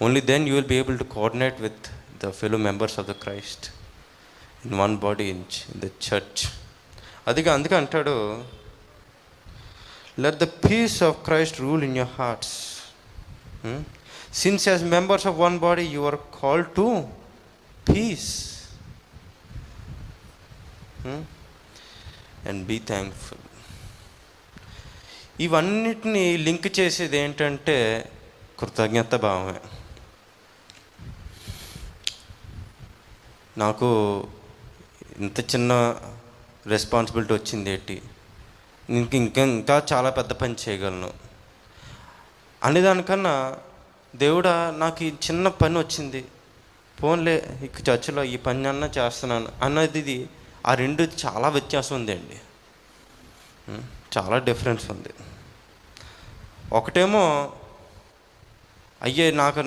Only then you will be able to coordinate with the fellow members of the Christ in one body in the church. అందుకే అంటాడు, let the peace of Christ rule in your hearts. Since as members of one body you are called to peace, and be thankful. ఇవన్నిటిని link చేసేది ఏంటంటే కృతజ్ఞత భావమే. నాకు ఇంత చిన్న రెస్పాన్సిబిలిటీ వచ్చింది ఏంటి, ఇంకా చాలా పెద్ద పని చేయగలను అనేదానికన్నా, దేవుడా నాకు ఈ చిన్న పని వచ్చింది, పోన్లే ఇక చర్చిలో ఈ పని అన్నా చేస్తున్నాను అన్నది, ఆ రెండు చాలా వ్యత్యాసం ఉంది అండి. చాలా డిఫరెన్స్ ఉంది. ఒకటేమో అయ్యే నాకు